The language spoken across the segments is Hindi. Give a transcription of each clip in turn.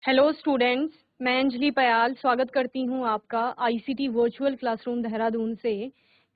हेलो स्टूडेंट्स, मैं अंजलि पयाल स्वागत करती हूं आपका आईसीटी वर्चुअल क्लासरूम देहरादून से।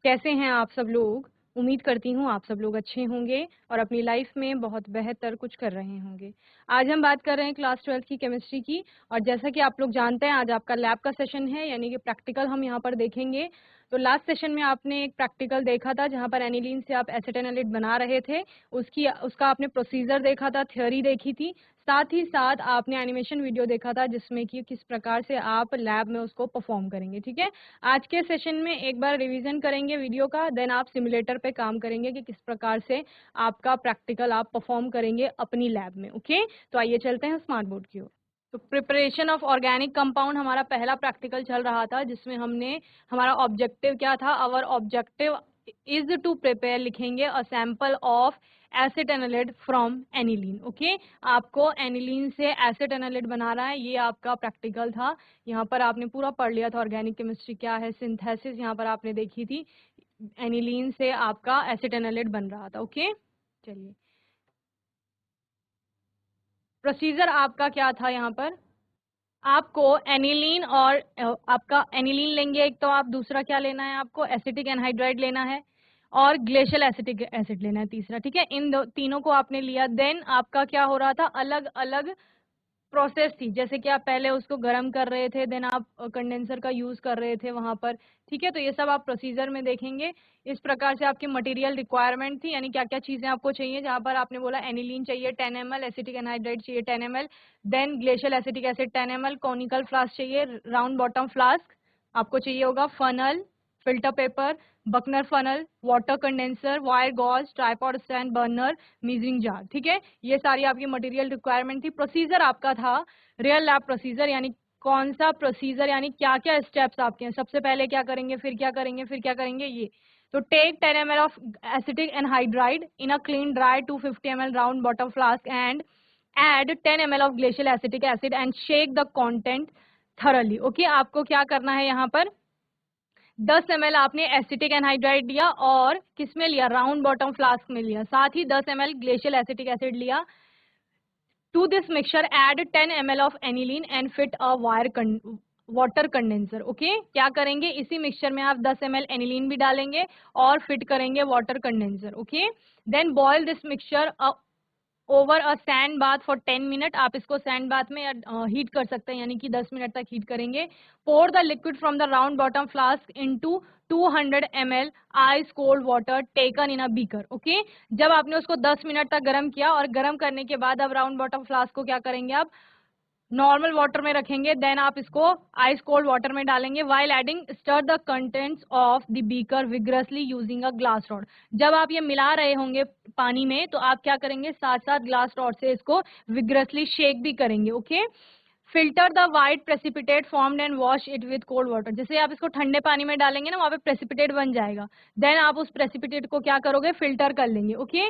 कैसे हैं आप सब लोग? उम्मीद करती हूं आप सब लोग अच्छे होंगे और अपनी लाइफ में बहुत बेहतर कुछ कर रहे होंगे। आज हम बात कर रहे हैं क्लास 12 की केमिस्ट्री की, और जैसा कि आप लोग जानते हैं आज आपका लैब का सेशन है, यानी कि प्रैक्टिकल हम यहाँ पर देखेंगे। तो लास्ट सेशन में आपने एक प्रैक्टिकल देखा था जहाँ पर एनिलीन से आप एसिटेनोलेट बना रहे थे। उसका आपने प्रोसीजर देखा था, थ्योरी देखी थी, साथ ही साथ आपने एनिमेशन वीडियो देखा था जिसमें कि किस प्रकार से आप लैब में उसको परफॉर्म करेंगे। ठीक है, आज के सेशन में एक बार रिवीजन करेंगे वीडियो का, देन आप सिमुलेटर पे काम करेंगे कि किस प्रकार से आपका प्रैक्टिकल आप परफॉर्म करेंगे अपनी लैब में। ओके, तो आइए चलते हैं स्मार्ट बोर्ड की ओर। तो प्रिपरेशन ऑफ ऑर्गेनिक कंपाउंड हमारा पहला प्रैक्टिकल चल रहा था, जिसमें हमारा ऑब्जेक्टिव क्या था? Our objective is to prepare, लिखेंगे a sample of acetanilide from aniline. Okay, आपको एनिलीन से एसिटेनोलेट बना रहा है, ये आपका प्रैक्टिकल था। यहाँ पर आपने पूरा पढ़ लिया था ऑर्गेनिक केमिस्ट्री क्या है, सिंथेसिस यहाँ पर आपने देखी थी। एनिलीन से आपका एसिटेनोलेट बन रहा था। ओके, चलिए प्रोसीजर आपका क्या था? यहाँ पर आपको एनिलीन और आपका एनिलीन लेंगे एक, तो आप दूसरा क्या लेना है? आपको एसिटिक एनहाइड्राइड लेना है और ग्लेशियल एसिटिक एसिड लेना है तीसरा। ठीक है, इन तीनों को आपने लिया। देन आपका क्या हो रहा था? अलग अलग प्रोसेस थी, जैसे कि आप पहले उसको गर्म कर रहे थे, देन आप कंडेंसर का यूज कर रहे थे वहां पर। ठीक है, तो ये सब आप प्रोसीजर में देखेंगे। इस प्रकार से आपकी मटेरियल रिक्वायरमेंट थी, यानी क्या क्या चीजें आपको चाहिए। जहां पर आपने बोला एनिलीन चाहिए 10 ml, एसिटिक एनहाइड्राइड चाहिए 10 ml, then glacial acetic acid 10 ml, conical flask चाहिए, राउंड बॉटम फ्लास्क आपको चाहिए होगा, funnel, filter paper, Buchner funnel, water condenser, wire gauze, tripod stand, burner, measuring jar. ठीक है, ये सारी आपकी मटेरियल रिक्वायरमेंट थी। प्रोसीजर आपका था रियल लैब प्रोसीजर, यानी कौन सा प्रोसीजर, यानी क्या क्या स्टेप्स आपके हैं। सबसे पहले क्या करेंगे, फिर क्या करेंगे, फिर क्या करेंगे, ये। तो take 10 ml of acetic anhydride in a clean dry 250 ml round bottom flask and add 10 ml of glacial acetic acid and shake the content thoroughly। Okay, आपको क्या करना है? यहाँ पर 10 ml आपने एसिटिक एनहाइड्राइड लिया और किस में लिया? राउंड बॉटम फ्लास्क में लिया। साथ ही 10 ml ग्लेशियल एसिटिक एसिड लिया। To this mixture add 10 ml of aniline and fit a water condenser. Okay, क्या करेंगे? इसी मिक्सचर में आप 10 ml एनिलीन भी डालेंगे और फिट करेंगे water condenser. Okay, then boil this mixture over a sand bath for 10 minute. आप इसको सैंड बाथ में हीट कर सकते हैं, यानी कि 10 मिनट तक हीट करेंगे। Pour the liquid from the round bottom flask into 200 ml ice cold water taken in a beaker. Okay, जब आपने उसको 10 मिनट तक गर्म किया और गर्म करने के बाद अब राउंड बॉटम फ्लास्क को क्या करेंगे? आप नॉर्मल वाटर में रखेंगे, देन आप इसको आइस कोल्ड वाटर में डालेंगे। While adding stir the contents of the beaker vigorously using a glass rod. जब आप ये मिला रहे होंगे पानी में, तो आप क्या करेंगे? साथ साथ ग्लास रॉड से इसको विग्रसली शेक भी करेंगे। Okay, filter the white precipitate formed and wash it with cold water. जैसे आप इसको ठंडे पानी में डालेंगे ना, वहां पे प्रेसिपिटेट बन जाएगा, देन आप उस प्रेसिपिटेट को क्या करोगे? फिल्टर कर लेंगे। ओके,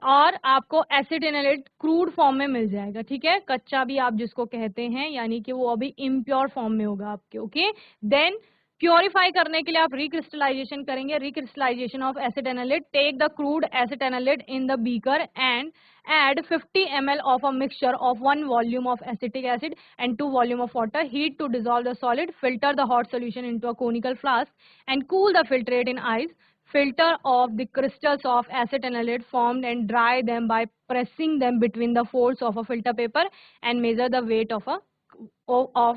और आपको एसिड इनलेट क्रूड फॉर्म में मिल जाएगा। ठीक है, कच्चा भी आप जिसको कहते हैं, यानी कि वो अभी इम्प्योर फॉर्म में होगा आपके। ओके, देन प्योरीफाई करने के लिए आप रिक्रिस्टलाइजेशन करेंगे। Recrystallization of acetanilide, take the crude acetanilide in the beaker and add 50 ml of a mixture of 1 volume of acetic acid and 2 volume of water. Heat to dissolve the solid. Filter the hot solution into a conical flask and cool the filtrate in ice. Filter off the crystals of acetanilate formed and dry them by pressing them between the folds of a filter paper and measure the weight of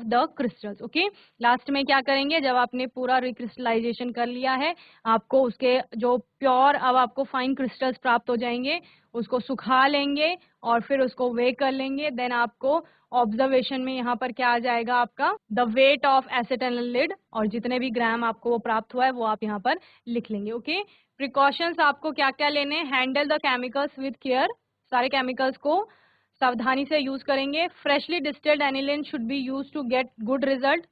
the crystals। Okay, last में क्या करेंगे? जब आपने पूरा रिक्रिस्टलाइजेशन कर लिया है, आपको उसके जो प्योर अब आपको फाइन क्रिस्टल्स प्राप्त हो जाएंगे, उसको सुखा लेंगे और फिर उसको वे कर लेंगे। देन आपको ऑब्जर्वेशन में यहाँ पर क्या आ जाएगा? आपका द वेट ऑफ एसिटाइलिन, और जितने भी ग्राम आपको वो प्राप्त हुआ है वो आप यहाँ पर लिख लेंगे। ओके, प्रिकॉशंस आपको क्या क्या लेने? Handle the chemicals with care, सारे केमिकल्स को सावधानी से यूज करेंगे। Freshly distilled aniline should be use to get good result.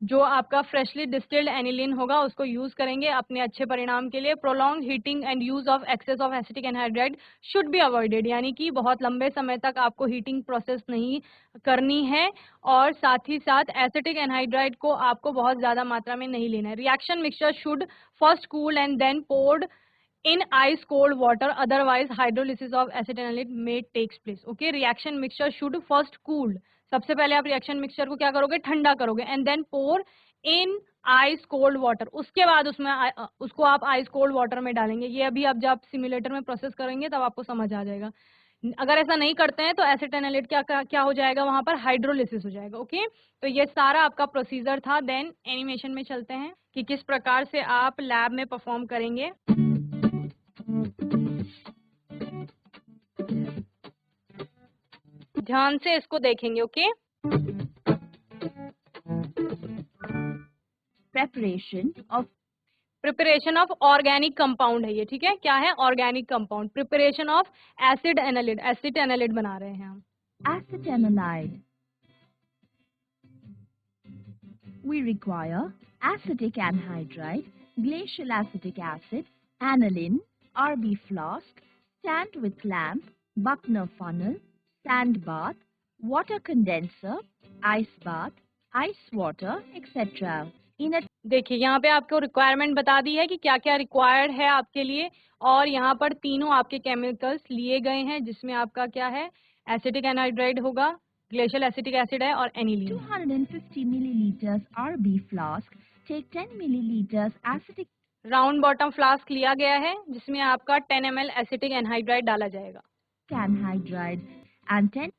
जो आपका फ्रेशली डिस्टिल्ड एनिलिन होगा उसको यूज करेंगे अपने अच्छे परिणाम के लिए। Prolong heating and use of excess of acetic anhydride should be avoided, यानी कि बहुत लंबे समय तक आपको हीटिंग प्रोसेस नहीं करनी है, और साथ ही साथ एसिटिक एनहाइड्राइड को आपको बहुत ज्यादा मात्रा में नहीं लेना है। Reaction mixture should first cool and then poured in ice cold water, otherwise hydrolysis of acetanilide may takes place. Okay, reaction mixture should first cooled. सबसे पहले आप रिएक्शन मिक्सचर को क्या करोगे, ठंडा करोगे, and then pour in ice cold water, उसके बाद उसमें उसको आप आइस कोल्ड वाटर में डालेंगे। ये अभी आप जब सिमुलेटर में प्रोसेस करेंगे तब आपको समझ आ जाएगा। अगर ऐसा नहीं करते हैं तो एसिटाइलिन क्या हो जाएगा, वहां पर हाइड्रोलिसिस हो जाएगा। ओके, तो ये सारा आपका प्रोसीजर था। देन एनिमेशन में चलते हैं कि किस प्रकार से आप लैब में परफॉर्म करेंगे। ध्यान से इसको देखेंगे। Okay, preparation of organic compound है ये, ठीक है। क्या है, organic compound. Preparation of acid annelid, acid annelid बना रहे हैं हम। Acetanilide. We require acetic anhydride, glacial acetic acid, aniline, RB flask, stand with lamp, Buckner funnel, sand bath, water condenser, ice bath, ice water, etc. देखिए यहाँ पे आपको रिक्वायरमेंट बता दी है कि क्या क्या रिक्वायर्ड है आपके लिए, और यहाँ पर तीनों आपके केमिकल्स लिए गए हैं, जिसमें आपका क्या है, एसिटिक एनहाइड्राइड होगा, ग्लेशियल एसिटिक एसिड है, और aniline. 250 milliliters RB flask, take 10 milliliters acetic round bottom flask लिया गया है, जिसमें आपका 10 ml एसिटिक एनहाइड्राइड डाला जाएगा, anhydride and 10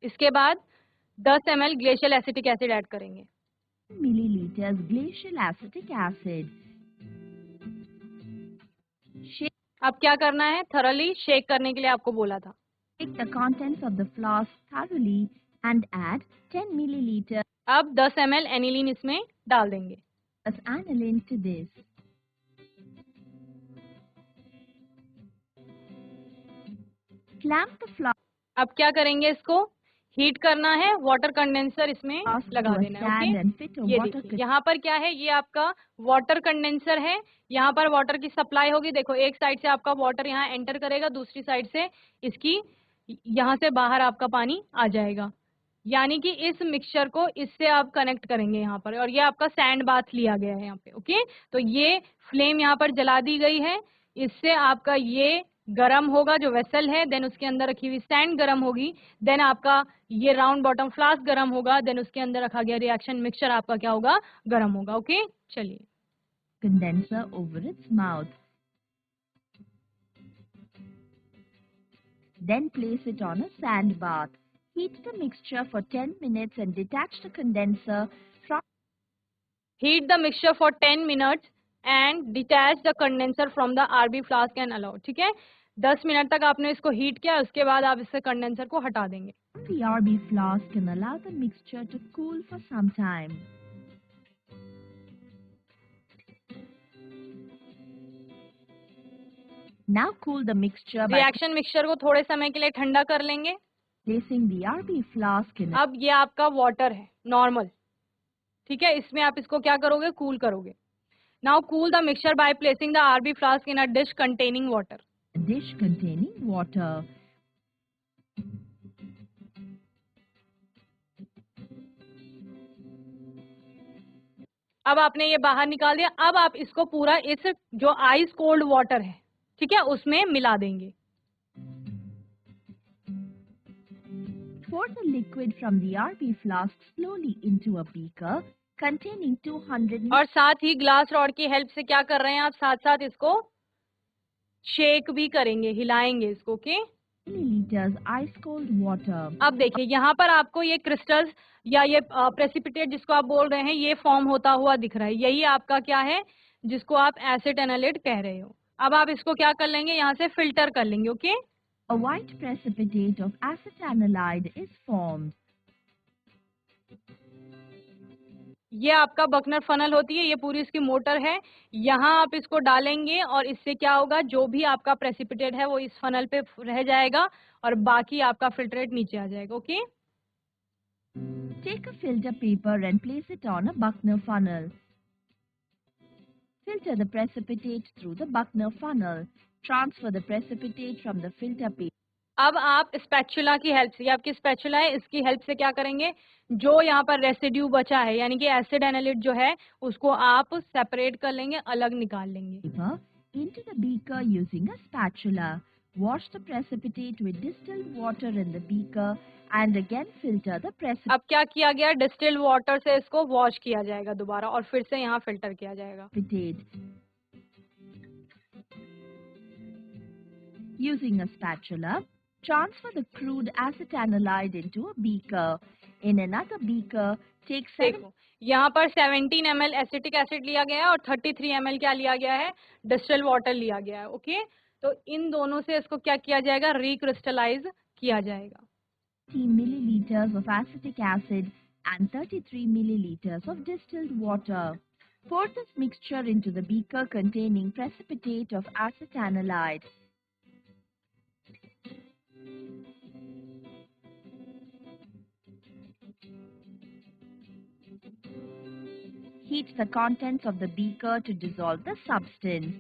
इसके बाद 10 ml ग्लेशियल एसिटिक एसिड ऐड करेंगे, milliliters glacial acetic acid. अब क्या करना है, थरली शेक करने के लिए आपको बोला था। Take the contents of the flask thoroughly and add 10 milliliters अब 10 ml एनिलीन इसमें डाल देंगे, as aniline to this. Clamp the flask. अब क्या करेंगे, इसको हीट करना है, वाटर कंडेंसर इसमें लगा देना है। ओके, ये देखिए यहाँ पर क्या है, ये आपका वाटर कंडेंसर है, यहाँ पर वाटर की सप्लाई होगी। देखो एक साइड से आपका वाटर यहाँ एंटर करेगा, दूसरी साइड से इसकी यहाँ से बाहर आपका पानी आ जाएगा, यानी कि इस मिक्सचर को इससे आप कनेक्ट करेंगे यहाँ पर। और ये आपका सैंड बाथ लिया गया है यहाँ पे। ओके, तो ये फ्लेम यहाँ पर जला दी गई है, इससे आपका ये गरम होगा जो वेसल है, देन उसके अंदर रखी हुई सैंड गरम होगी, देन आपका ये राउंड बॉटम फ्लास्क गरम होगा, देन उसके अंदर रखा गया रिएक्शन मिक्सचर आपका क्या होगा, गरम होगा। ओके, चलिए। Condenser over its mouth. Then place it on a sand bath. Heat the mixture for 10 minutes and detach the condenser from. Heat the mixture for 10 minutes and detach the condenser from the RB flask and allow. ठीक है, 10 मिनट तक आपने इसको हीट किया, उसके बाद आप इससे कंडेंसर को हटा देंगे। The RB flask and allow the mixture to cool for some time. Now cool the mixture by reaction mixture को थोड़े समय के लिए ठंडा कर लेंगे। placing the RB flask in. अब ये आपका वाटर है नॉर्मल, ठीक है, इसमें आप इसको क्या करोगे, कूल करोगे। Now cool the mixture by placing the RB flask in a dish containing water. Dish containing water. अब आपने ये बाहर निकाल दिया। अब आप इसको पूरा इस जो आइस कोल्ड वाटर है, ठीक है, उसमें मिला देंगे। Pour the liquid from the RB flask slowly into a beaker containing 200 और साथ ही ग्लास रॉड की हेल्प से क्या कर रहे हैं आप, साथ साथ इसको शेक भी करेंगे, हिलाएंगे इसको। Okay, milliliters ice cold water. अब देखिए यहाँ पर आपको ये क्रिस्टल्स या ये प्रेसिपिटेट जिसको आप बोल रहे हैं, ये फॉर्म होता हुआ दिख रहा है, यही आपका क्या है, जिसको आप एसिड एनालिड कह रहे हो। अब आप इसको क्या कर लेंगे, यहाँ से फिल्टर कर लेंगे। Okay, A white precipitate of acetanilide is formed. ये आपका बकनर फनल होती है, ये पूरी इसकी मोटर है, यहाँ आप इसको डालेंगे और इससे क्या होगा, जो भी आपका प्रेसिपिटेट है वो इस फनल पे रह जाएगा और बाकी आपका फिल्ट्रेट नीचे आ जाएगा। Okay, Take a filter paper and place it on a Buckner funnel. Filter the precipitate through the Buckner funnel. Transfer the precipitate from the filter paper. अब आप स्पैचुला की हेल्प से, ये आपकी स्पैचुला है, इसकी हेल्प से क्या करेंगे, जो यहाँ पर रेसिड्यू बचा है यानी कि एसिड एनालिड जो है उसको आप सेपरेट कर लेंगे, अलग निकाल लेंगे। into the beaker using a spatula. Wash the precipitate with distilled water in the beaker and again filter the precipitate. अब क्या किया गया, डिस्टिल्ड वाटर से इसको वॉश किया जाएगा दोबारा और फिर से यहाँ फिल्टर किया जाएगा. Using a spatula, transfer the crude acetanilide into a beaker. In another beaker, take 7. देखो यहाँ पर 17 ml एसिटिक एसिड लिया गया है और 33 ml क्या लिया गया है, डिस्टिल वाटर लिया गया है. ओके, तो इन दोनों से इसको क्या किया जाएगा, रिक्रिस्टलाइज किया जाएगा. 30 milliliters of acetic acid and 33 milliliters of distilled water. Pour this mixture into the beaker containing precipitate of acetanilide. Heat the contents of the beaker to dissolve the substance.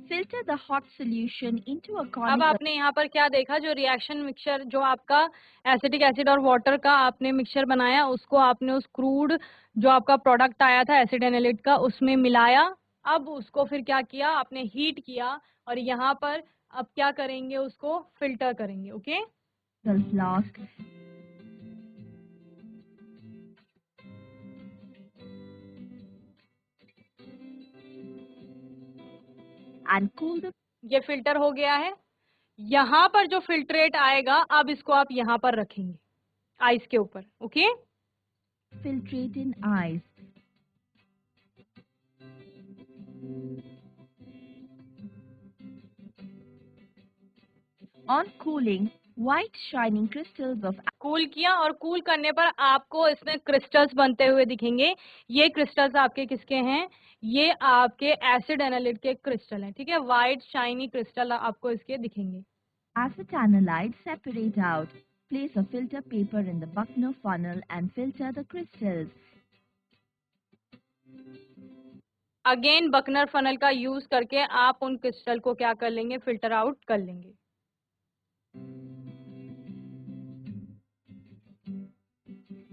Filter the hot solution into a conical. अब आपने यहाँ पर क्या देखा, जो रिएक्शन मिक्सचर जो आपका एसिटिक एसिड और वाटर का आपने मिक्सचर बनाया, उसको आपने उस क्रूड जो आपका प्रोडक्ट आया था एसिड एनालिट का उसमें मिलाया. अब उसको फिर क्या किया, आपने हीट किया और यहाँ पर अब क्या करेंगे, उसको फिल्टर करेंगे. Okay, flask. And cool the. ये फिल्टर हो गया है. यहाँ पर जो फिल्ट्रेट आएगा, अब इसको आप यहाँ पर रखेंगे आइस के ऊपर. Okay, filtrate in ice. On cooling, white shining crystals of. Cool किया और कूल करने पर आपको इसमें क्रिस्टल्स बनते हुए दिखेंगे. ये क्रिस्टल्स आपके किसके हैं, ये आपके एसिड एनालिट के क्रिस्टल हैं. ठीक है, व्हाइट शाइनी क्रिस्टल आपको इसके दिखेंगे. Acetanilide separate out. Place a filter paper in the Buckner funnel and filter the crystals. Again Buchner funnel का यूज करके आप उन क्रिस्टल को क्या कर लेंगे, फिल्टर आउट कर लेंगे.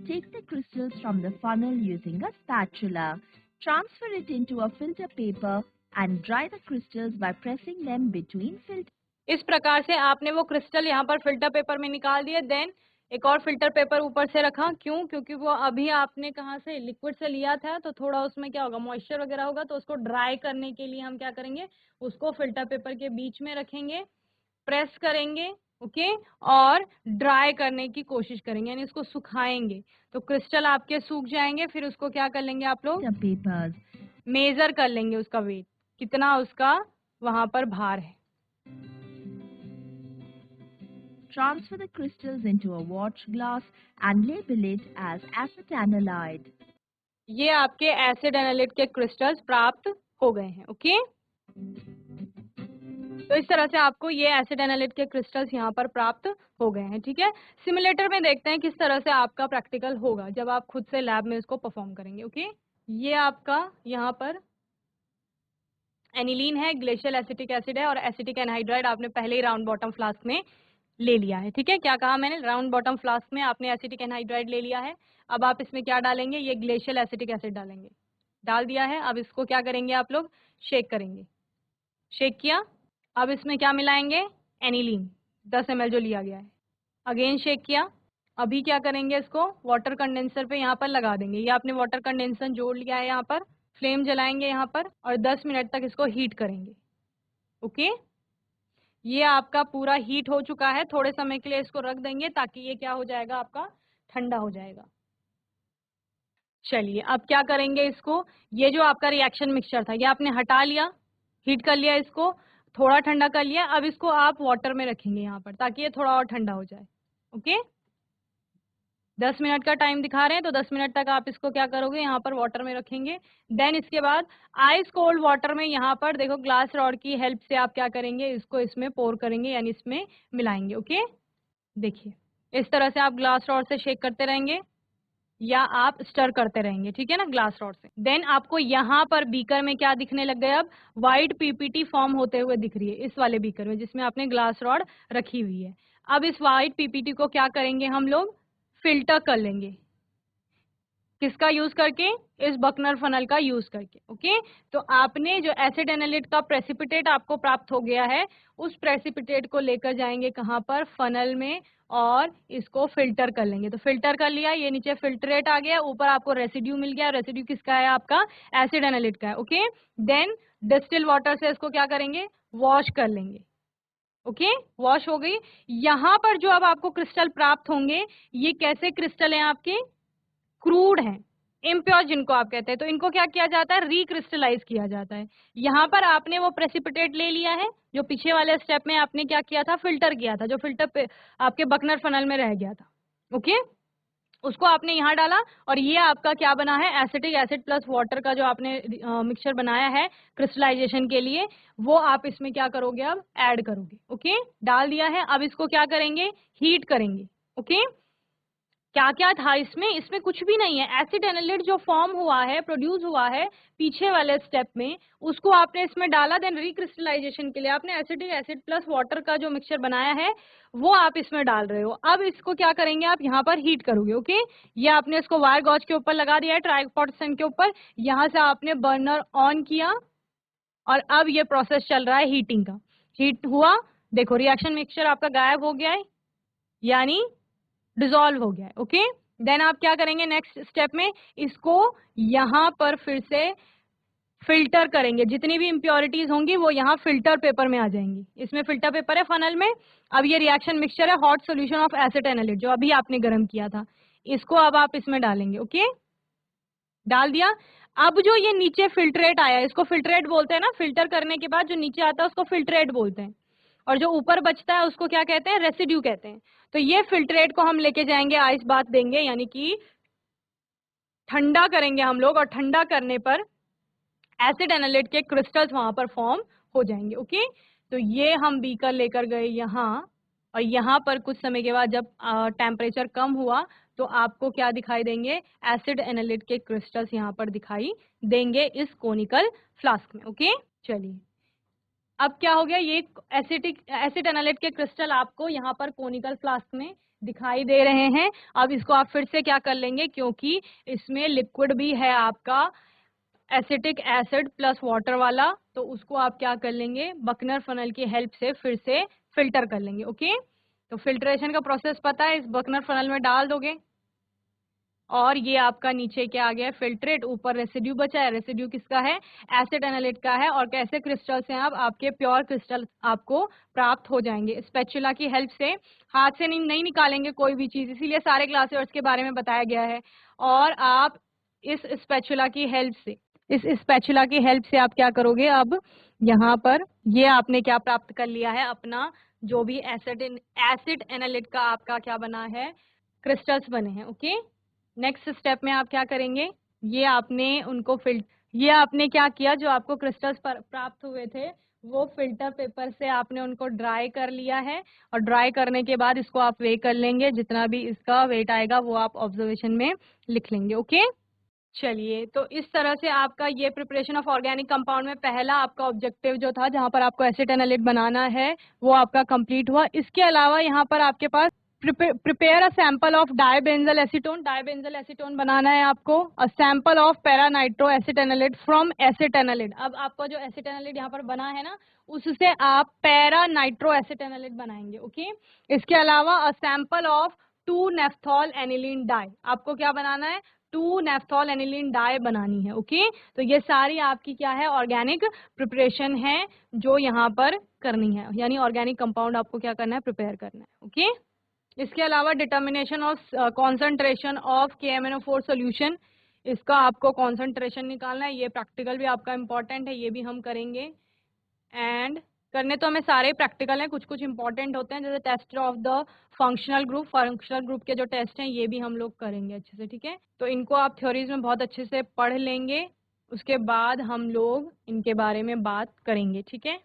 Take the crystals from the funnel using a spatula. Transfer it into a filter paper and dry the crystals by pressing them between filter. इस प्रकार से आपने वो क्रिस्टल यहाँ पर फिल्टर पेपर में निकाल दिए. देन एक और फिल्टर पेपर ऊपर से रखा. क्यों, क्योंकि वो अभी आपने कहाँ से, लिक्विड से लिया था, तो थोड़ा उसमें क्या होगा, मॉइस्चर वगैरह होगा. तो उसको ड्राई करने के लिए हम क्या करेंगे, उसको फिल्टर पेपर के बीच में रखेंगे, प्रेस करेंगे. ओके, और ड्राई करने की कोशिश करेंगे, यानी इसको सुखाएंगे. तो क्रिस्टल आपके सूख जाएंगे. फिर उसको क्या कर लेंगे आप लोग, papers. मेजर कर लेंगे उसका वेट, कितना उसका वहां पर भार है. Transfer the crystals into a watch glass and label it as acetanilide. ये आपके एसिड एनालिट के क्रिस्टल्स प्राप्त हो गए हैं. ओके, तो इस तरह से आपको ये एसिड एनालिट के क्रिस्टल्स यहाँ पर प्राप्त हो गए हैं. ठीक है, सिमुलेटर में देखते हैं किस तरह से आपका प्रैक्टिकल होगा जब आप खुद से लैब में इसको परफॉर्म करेंगे. ओके, ये आपका यहाँ पर एनिलीन है, ग्लेशियल एसिटिक एसिड है और एसिटिक एनहाइड्राइड आपने पहले ही राउंड बॉटम फ्लास्क में ले लिया है. ठीक है, क्या कहा मैंने, राउंड बॉटम फ्लास्क में आपने एसिटिक एनहाइड्राइड ले लिया है. अब आप इसमें क्या डालेंगे, ये ग्लेशियल एसिटिक एसिड डालेंगे. डाल दिया है. अब इसको क्या करेंगे आप लोग, शेक करेंगे. शेक किया. अब इसमें क्या मिलाएंगे, एनिलीन 10 ml जो लिया गया है. अगेन शेक किया. अभी क्या करेंगे, इसको वाटर कंडेंसर पे यहाँ पर लगा देंगे. ये आपने वाटर कंडेंसर जोड़ लिया है. यहाँ पर फ्लेम जलाएंगे यहाँ पर और 10 मिनट तक इसको हीट करेंगे. ओके, ये आपका पूरा हीट हो चुका है. थोड़े समय के लिए इसको रख देंगे ताकि ये क्या हो जाएगा, आपका ठंडा हो जाएगा. चलिए, अब क्या करेंगे इसको, ये जो आपका रिएक्शन मिक्सचर था ये आपने हटा लिया, हीट कर लिया, इसको थोड़ा ठंडा कर लिया. अब इसको आप वाटर में रखेंगे यहाँ पर ताकि ये थोड़ा और ठंडा हो जाए. ओके, 10 मिनट का टाइम दिखा रहे हैं, तो 10 मिनट तक आप इसको क्या करोगे, यहाँ पर वाटर में रखेंगे. देन इसके बाद आइस कोल्ड वाटर में यहाँ पर देखो ग्लास रॉड की हेल्प से आप क्या करेंगे, इसको इसमें पोर करेंगे, यानी इसमें मिलाएंगे. ओके, देखिए इस तरह से आप ग्लास रॉड से शेक करते रहेंगे या आप स्टर करते रहेंगे. ठीक है ना, ग्लास रॉड से. देन आपको यहाँ पर बीकर में क्या दिखने लग गए, अब व्हाइट पीपीटी फॉर्म होते हुए दिख रही है इस वाले बीकर में जिसमें आपने ग्लास रॉड रखी हुई है. अब इस व्हाइट पीपीटी को क्या करेंगे, हम लोग फिल्टर कर लेंगे. किसका यूज करके? इस बकनर फनल का यूज करके। ओके, तो आपने जो एसिड एनालिट का प्रेसिपिटेट आपको प्राप्त हो गया है, उस प्रेसिपिटेट को लेकर जाएंगे कहाँ पर? फनल में, और इसको फिल्टर कर लेंगे। तो फिल्टर कर लिया, ये नीचे फिल्ट्रेट आ गया, ऊपर आपको रेसिड्यू मिल गया। रेसिड्यू किसका है? आपका एसिड एनालिट का है। ओके, देन डिस्टिल वाटर से इसको क्या करेंगे? वॉश कर लेंगे। ओके, वॉश हो गई। यहाँ पर जो अब आपको क्रिस्टल प्राप्त होंगे, ये कैसे क्रिस्टल हैं? आपके क्रूड हैं, इम्प्योर जिनको आप कहते हैं। तो इनको क्या किया जाता है? रिक्रिस्टलाइज किया जाता है। यहाँ पर आपने वो प्रेसिपिटेट ले लिया है जो पीछे वाले स्टेप में आपने क्या किया था? फिल्टर किया था, जो फिल्टर पे आपके बकनर फनल में रह गया था। ओके, उसको आपने यहाँ डाला, और ये आपका क्या बना है? एसिटिक एसिड प्लस वाटर का जो आपने मिक्सचर बनाया है क्रिस्टलाइजेशन के लिए, वो आप इसमें क्या करोगे? अब ऐड करोगे। ओके, डाल दिया है। अब इसको क्या करेंगे? हीट करेंगे। ओके, क्या क्या था इसमें? इसमें कुछ भी नहीं है। एसिड एनालिट जो फॉर्म हुआ है, प्रोड्यूस हुआ है पीछे वाले स्टेप में, उसको आपने इसमें डाला। देन रिक्रिस्टलाइजेशन के लिए आपने एसिडिक एसिड प्लस वाटर का जो मिक्सचर बनाया है वो आप इसमें डाल रहे हो। अब इसको क्या करेंगे? आप यहाँ पर हीट करोगे। ओके, ये आपने इसको वायर गॉज के ऊपर लगा दिया है, ट्राइपॉड स्टैंड के ऊपर। यहाँ से आपने बर्नर ऑन किया, और अब ये प्रोसेस चल रहा है हीटिंग का। हीट हुआ, देखो रिएक्शन मिक्सचर आपका गायब हो गया है, यानी डिसॉल्व हो गया है। ओके, देन आप क्या करेंगे? नेक्स्ट स्टेप में इसको यहाँ पर फिर से फिल्टर करेंगे। जितनी भी इम्प्योरिटीज होंगी वो यहाँ फिल्टर पेपर में आ जाएंगी। इसमें फिल्टर पेपर है फनल में। अब ये रिएक्शन मिक्सचर है hot solution of acid analyte जो अभी आपने गर्म किया था, इसको अब आप इसमें डालेंगे। ओके, डाल दिया। अब जो ये नीचे फिल्ट्रेट आया, इसको फिल्ट्रेट बोलते हैं ना, फिल्टर करने के बाद जो नीचे आता है उसको फिल्ट्रेट बोलते हैं, और जो ऊपर बचता है उसको क्या कहते हैं? रेसिड्यू कहते हैं। तो ये फिल्ट्रेट को हम लेके जाएंगे, आइस बाथ देंगे, यानी कि ठंडा करेंगे हम लोग, और ठंडा करने पर एसिड एनालिट के क्रिस्टल्स वहां पर फॉर्म हो जाएंगे। ओके, तो ये हम बीकर लेकर गए यहाँ, और यहाँ पर कुछ समय के बाद जब टेम्परेचर कम हुआ तो आपको क्या दिखाई देंगे? एसिड एनालिट के क्रिस्टल्स यहाँ पर दिखाई देंगे इस कोनिकल फ्लास्क में। ओके, चलिए अब क्या हो गया? ये एसिड एनालिट के क्रिस्टल आपको यहाँ पर कोनिकल फ्लास्क में दिखाई दे रहे हैं। अब इसको आप फिर से क्या कर लेंगे? क्योंकि इसमें लिक्विड भी है आपका एसिटिक एसिड प्लस वाटर वाला, तो उसको आप क्या कर लेंगे? बकनर फनल की हेल्प से फिर से फिल्टर कर लेंगे। ओके, तो फिल्ट्रेशन का प्रोसेस पता है, इस बकनर फनल में डाल दोगे, और ये आपका नीचे क्या आ गया? फिल्ट्रेट। ऊपर रेसिड्यू बचा है, रेसिड्यू किसका है? एसिड एनालिट का है। और कैसे क्रिस्टल्स हैं? अब आपके प्योर क्रिस्टल आपको प्राप्त हो जाएंगे स्पैचुला की हेल्प से। हाथ से नहीं निकालेंगे कोई भी चीज, इसीलिए सारे ग्लासेस के बारे में बताया गया है। और आप इस स्पैचुला की हेल्प से, आप क्या करोगे? अब यहाँ पर ये आपने क्या प्राप्त कर लिया है? अपना जो भी एसिड एनालिट का आपका क्या बना है? क्रिस्टल्स बने हैं। ओके, नेक्स्ट स्टेप में आप क्या करेंगे? ये आपने क्या किया? जो आपको क्रिस्टल्स प्राप्त हुए थे वो फिल्टर पेपर से आपने उनको ड्राई कर लिया है, और ड्राई करने के बाद इसको आप वे कर लेंगे। जितना भी इसका वेट आएगा वो आप ऑब्जर्वेशन में लिख लेंगे। ओके, चलिए, तो इस तरह से आपका ये प्रिपरेशन ऑफ ऑर्गेनिक कंपाउंड में पहला आपका ऑब्जेक्टिव जो था, जहां पर आपको एसिड एनालिट बनाना है, वो आपका कंप्लीट हुआ। इसके अलावा यहाँ पर आपके पास prepare a sample of dibenzal acetone बनाना है आपको। A sample of para nitro acetanilide from acetanilide. अब आपका जो एसिड एनालिट यहाँ पर बना है ना, उससे आप पैरा नाइट्रो एसिड एनालिट बनाएंगे। ओके, इसके अलावा a sample of 2 naphthol aniline dye, आपको क्या बनाना है? 2 नेफ्थॉल एनिलीन डाई बनानी है। ओके, तो ये सारी आपकी क्या है? ऑर्गेनिक प्रिपरेशन है जो यहाँ पर करनी है, यानी ऑर्गेनिक कंपाउंड आपको क्या करना है? प्रिपेयर करना है। ओके, इसके अलावा determination of concentration of KMnO4 solution, इसका आपको कॉन्सेंट्रेशन निकालना है। ये प्रैक्टिकल भी आपका इंपॉर्टेंट है, ये भी हम करेंगे। एंड करने तो हमें सारे प्रैक्टिकल हैं, कुछ कुछ इंपॉर्टेंट होते हैं, जैसे test of the functional group के जो टेस्ट हैं ये भी हम लोग करेंगे अच्छे से। ठीक है, तो इनको आप थ्योरीज में बहुत अच्छे से पढ़ लेंगे, उसके बाद हम लोग इनके बारे में बात करेंगे। ठीक है,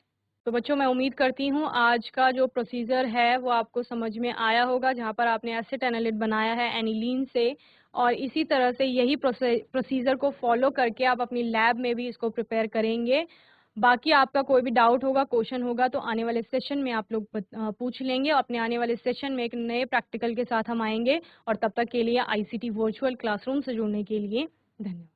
तो बच्चों मैं उम्मीद करती हूँ आज का जो प्रोसीजर है वो आपको समझ में आया होगा, जहाँ पर आपने एसिड एनालिट बनाया है एनिलीन से, और इसी तरह से यही प्रोसीजर को फॉलो करके आप अपनी लैब में भी इसको प्रिपेयर करेंगे। बाकी आपका कोई भी डाउट होगा, क्वेश्चन होगा तो आने वाले सेशन में आप लोग पूछ लेंगे। अपने आने वाले सेशन में एक नए प्रैक्टिकल के साथ हम आएंगे, और तब तक के लिए आईसीटी वर्चुअल क्लासरूम से जुड़ने के लिए धन्यवाद।